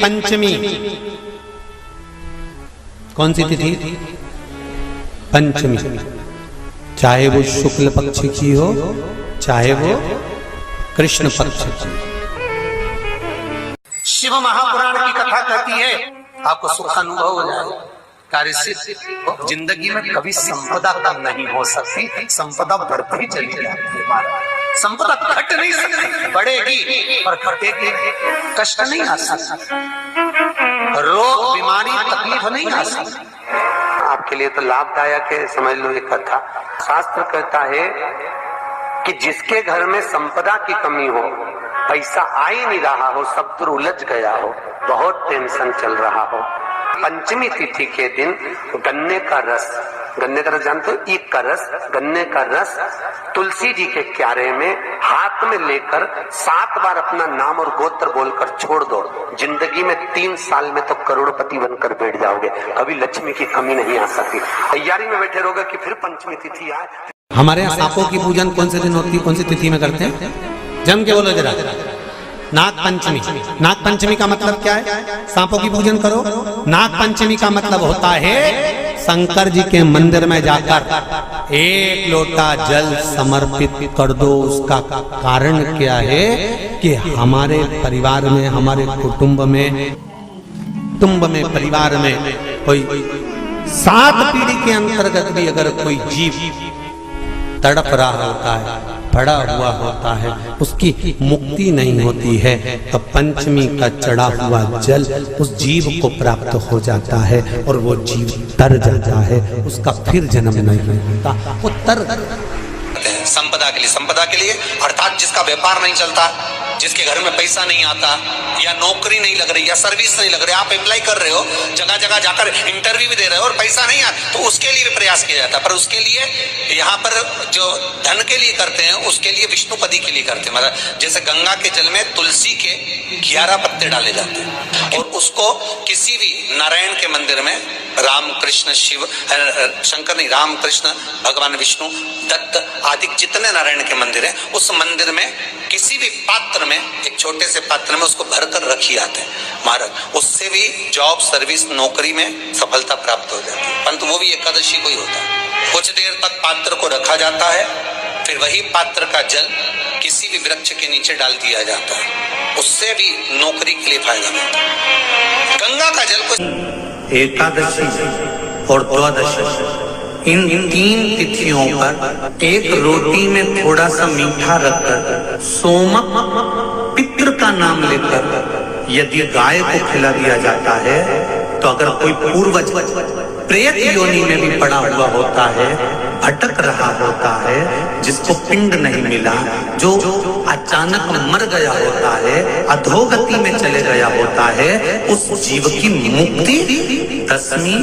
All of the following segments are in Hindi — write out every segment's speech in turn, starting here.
पंचमी, कौन सी तिथि? पंचमी, चाहे वो शुक्ल पक्ष की हो चाहे वो कृष्ण पक्ष की। शिव महापुराण की कथा कहती है आपको सुख अनुभव हो जाए। कार्य सिद्ध जिंदगी में कभी संपदा कम नहीं हो सकती, संपदा बढ़ती चली जाती है। संपदा घट नहीं सकती, बढ़ेगी और घटेगी, कष्ट नहीं आ सकता, रोग बीमारी तकलीफ नहीं आ सकती। आपके लिए तो लाभदायक है, समझ लो ये कथा। शास्त्र कहता है कि जिसके घर में संपदा की कमी हो, पैसा आ ही नहीं रहा हो, सब तो उलझ गया हो, बहुत टेंशन चल रहा हो, पंचमी तिथि के दिन गन्ने का रस जानते हो, ईख का रस, गन्ने का रस तुलसी जी के क्यारे में हाथ में लेकर 7 बार अपना नाम और गोत्र बोलकर छोड़ दो, जिंदगी में 3 साल में तो करोड़पति बनकर बैठ जाओगे, कभी लक्ष्मी की कमी नहीं आ सकती। तैयारी में बैठे रहोगे कि फिर पंचमी तिथि आए। हमारे यहाँ सांपों की पूजन कौन से दिन होती है, कौन सी तिथि में करते हैं? जम के बोलो जरा। नाग पंचमी। नाग पंचमी का मतलब क्या है? सांपों की पूजन करो। नाग पंचमी का मतलब होता है शंकर जी के मंदिर में जाकर 1 लोटा जल समर्पित कर दो। उसका कारण क्या है कि हमारे परिवार में, हमारे कुटुंब में परिवार में कोई 7 पीढ़ी के अंतर्गत भी अगर कोई जीव तड़प रहा होता है, पड़ा हुआ होता है, उसकी मुक्ति नहीं होती है, तो पंचमी का चढ़ा हुआ जल उस जीव को प्राप्त हो जाता है और वो जीव तर जाता है, उसका फिर जन्म नहीं होता, वो तर। संपदा के लिए अर्थात जिसका व्यापार नहीं चलता, जिसके घर में पैसा नहीं आता, या नौकरी नहीं लग रही, या सर्विस नहीं लग रही, आप अप्लाई कर रहे हो, जगह जगह जाकर इंटरव्यू भी दे रहे हो और पैसा नहीं आता, तो उसके लिए भी प्रयास किया जाता है। पर उसके लिए यहाँ पर जो धन के लिए करते हैं, उसके लिए विष्णुपदी के लिए करते हैं। मतलब जैसे गंगा के जल में तुलसी के 11 पत्ते डाले जाते हैं और उसको किसी भी नारायण के मंदिर में, राम कृष्ण शिव शंकर नहीं, राम कृष्ण भगवान विष्णु दत्त आदि जितने नारायण के मंदिर हैं, उस मंदिर में किसी भी पात्र में, एक छोटे से पात्र में उसको भरकर रखी आते हैं महाराज, उससे भी जॉब सर्विस नौकरी में सफलता प्राप्त हो जाती है। परंतु वो भी एकादशी को ही होता है। कुछ देर तक पात्र को रखा जाता है, फिर वही पात्र का जल किसी भी वृक्ष के नीचे डाल दिया जाता है, उससे भी नौकरी के लिए फायदा मिलता है। गंगा का जल को एकादशी और द्वादशी इन 3 तिथियों पर एक रोटी में थोड़ा सा मीठा रखकर सोमक पितृ का नाम लेकर यदि गाय को खिला दिया जाता है, तो अगर कोई पूर्वज प्रेत योनि में भी पड़ा हुआ होता है, भटक रहा होता है, जिसको पिंड नहीं मिला, जो अचानक मर गया होता है, अधोगति में चले गया होता है, उस जीव की मुक्ति दशमी,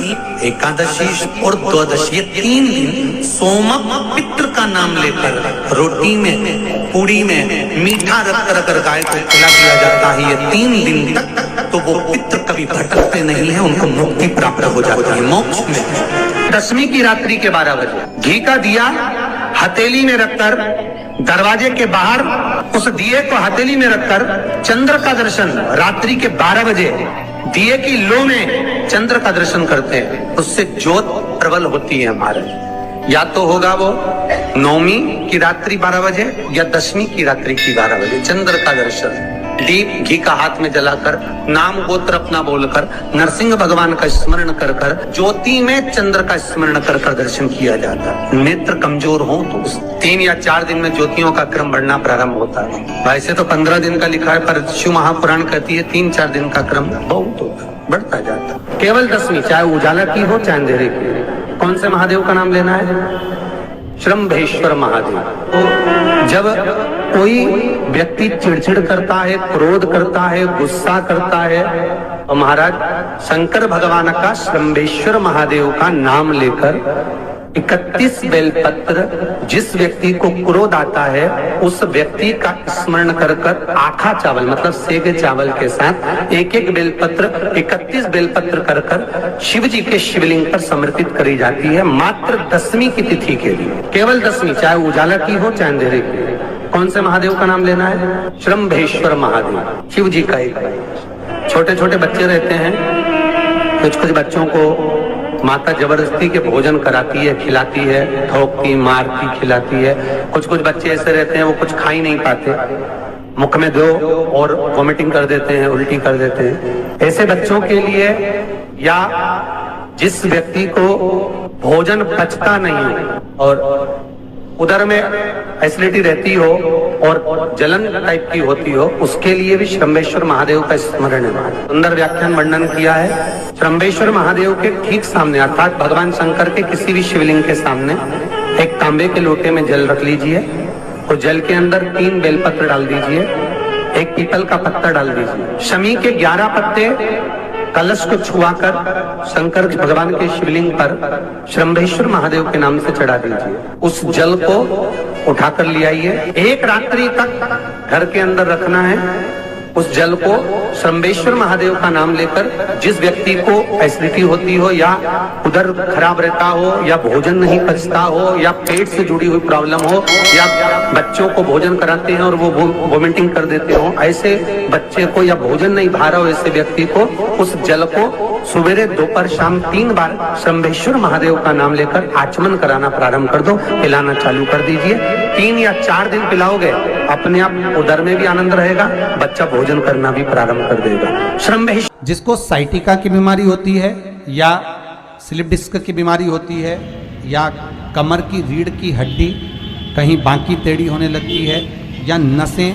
एकादशी और द्वादशी, ये 3 दिन सोमक पितृ का नाम लेकर रोटी में, पूड़ी में मीठा रखकर अगर गाय को खिला दिया जाता है ये 3 दिन तक, तो वो पितृ कभी भटकते नहीं है, उनको मुक्ति प्राप्त हो जाती है मोक्ष में। दशमी की रात्रि के 12 बजे घी का दिया हथेली में रखकर दरवाजे के बाहर, उस दिए को हथेली में रखकर चंद्र का दर्शन रात्रि के 12 बजे दिए की लो में चंद्र का दर्शन करते हैं, उससे ज्योत प्रबल होती है हमारे। या तो होगा वो नवमी की रात्रि 12 बजे या दशमी की रात्रि की 12 बजे चंद्र का दर्शन, दीप घी का हाथ में जलाकर, नाम गोत्र अपना बोलकर, नरसिंह भगवान का स्मरण कर कर, ज्योति में चंद्र का स्मरण कर कर दर्शन किया जाता है। नेत्र कमजोर हो तो 3 या 4 दिन में ज्योतियों का क्रम बढ़ना प्रारंभ होता है। वैसे तो 15 दिन का लिखा है, पर शिव महापुराण कहती है 3-4 दिन का क्रम बहुत होता, बढ़ता जाता। केवल दशमी, चाहे उजाला की हो चाहे अंधेरे की। कौन से महादेव का नाम लेना है? श्रम्भेश्वर महादेव। तो जब कोई व्यक्ति चिड़चिड़ करता है, क्रोध करता है, गुस्सा करता है, तो महाराज शंकर भगवान का श्रम्भेश्वर महादेव का नाम लेकर 31 बेलपत्र, जिस व्यक्ति को क्रोध आता है उस व्यक्ति का स्मरण कर कर आखा चावल मतलब सेगे चावल के साथ एक बेलपत्र, 31 बेलपत्र कर कर शिव जी के शिवलिंग पर समर्पित करी जाती है, मात्र दशमी की तिथि के लिए। केवल दशमी, चाहे उजाला की हो चाहे अंधेरे की। कौन से महादेव का नाम लेना है? श्रम्भेश्वर महादेव, शिव जी का एक छोटे छोटे बच्चे रहते हैं, कुछ कुछ बच्चों को माता जबरदस्ती के भोजन कराती है, खिलाती है, ठोकती, मारती, खिलाती है। कुछ कुछ बच्चे ऐसे रहते हैं वो कुछ खा ही नहीं पाते, मुख में दो और वॉमिटिंग कर देते हैं, उल्टी कर देते हैं। ऐसे बच्चों के लिए या जिस व्यक्ति को भोजन पचता नहीं हो और उदर में एसिडिटी रहती हो और जलन टाइप की होती हो, उसके लिए भी श्रम्भेश्वर महादेव का स्मरण है। सुंदर व्याख्यान वर्णन किया है। श्रम्भेश्वर महादेव के ठीक सामने अर्थात भगवान शंकर के किसी भी शिवलिंग के सामने एक तांबे के लोटे में जल रख लीजिए और जल के अंदर 3 बेलपत्र डाल दीजिए, एक पीपल का पत्ता डाल दीजिए, शमी के 11 पत्ते कलश को छुआकर शंकर भगवान के शिवलिंग पर श्रम्भेश्वर महादेव के नाम से चढ़ा दीजिए। उस जल को उठाकर ले आइए, 1 रात्रि तक घर के अंदर रखना है। उस जल को श्रम्भेश्वर महादेव का नाम लेकर जिस व्यक्ति को एसिडिटी होती हो या उधर खराब रहता हो या भोजन नहीं पचता हो या पेट से जुड़ी हुई प्रॉब्लम हो या बच्चों को भोजन कराते हैं और वो वोमिटिंग कर देते हो, ऐसे बच्चे को या भोजन नहीं भा रहा हो ऐसे व्यक्ति को उस जल को सवेरे दोपहर शाम 3 बार श्रम्भेश्वर महादेव का नाम लेकर आचमन कराना प्रारंभ कर दो, पिलाना चालू कर दीजिए। 3 या 4 दिन पिलाओगे, अपने आप उदर में भी आनंद रहेगा, बच्चा भोजन करना भी प्रारंभ कर देगा। श्रम्भेश्वर जिसको साइटिका की बीमारी होती है या स्लिप डिस्क की बीमारी होती है या कमर की रीढ़ की हड्डी कहीं बांकी टेढ़ी होने लगती है या नसें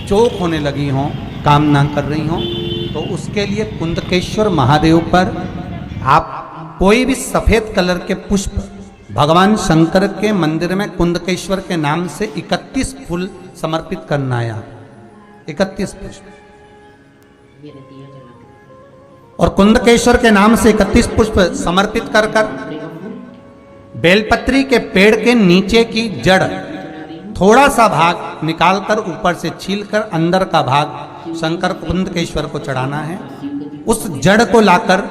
चोक होने लगी हों, काम ना कर रही हों, तो उसके लिए कुंदकेश्वर महादेव पर आप कोई भी सफेद कलर के पुष्प भगवान शंकर के मंदिर में कुंदकेश्वर के नाम से 31 फूल समर्पित करना है। 31 पुष्प और कुंदकेश्वर के नाम से 31 पुष्प समर्पित कर बेलपत्री के पेड़ के नीचे की जड़ थोड़ा सा भाग निकालकर ऊपर से छीलकर अंदर का भाग शंकर कुंदकेश्वर को चढ़ाना है। उस जड़ को लाकर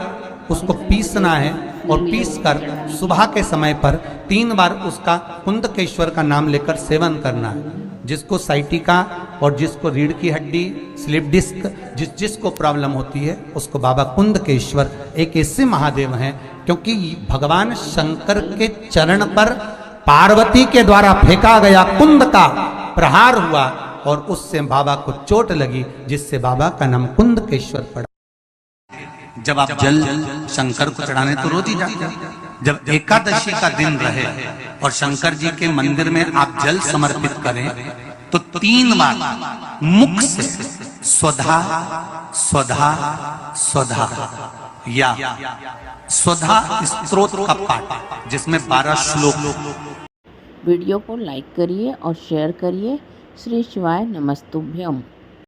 उसको पीसना है और पीसकर सुबह के समय पर 3 बार उसका कुंदकेश्वर का नाम लेकर सेवन करना है। जिसको साइटिका और जिसको रीढ़ की हड्डी, स्लिप डिस्क, जिसको प्रॉब्लम होती है उसको बाबा कुंदकेश्वर एक ऐसे महादेव हैं, क्योंकि भगवान शंकर के चरण पर पार्वती के द्वारा फेंका गया कुंद का प्रहार हुआ और उससे बाबा को चोट लगी, जिससे बाबा का नाम कुंदकेश्वर पड़ा। जब आप जल शंकर को चढ़ाने तो रोज ही जाते हैं। जब एकादशी का दिन रहे और शंकर जी के मंदिर में आप जल समर्पित करें तो 3 बार मुख से स्वधा स्वधा स्वधा या स्वधा स्तोत्र का पाठ, जिसमें 12 श्लोक। वीडियो को लाइक करिए और शेयर करिए। श्री शिवाय नमस्तुभ्यम।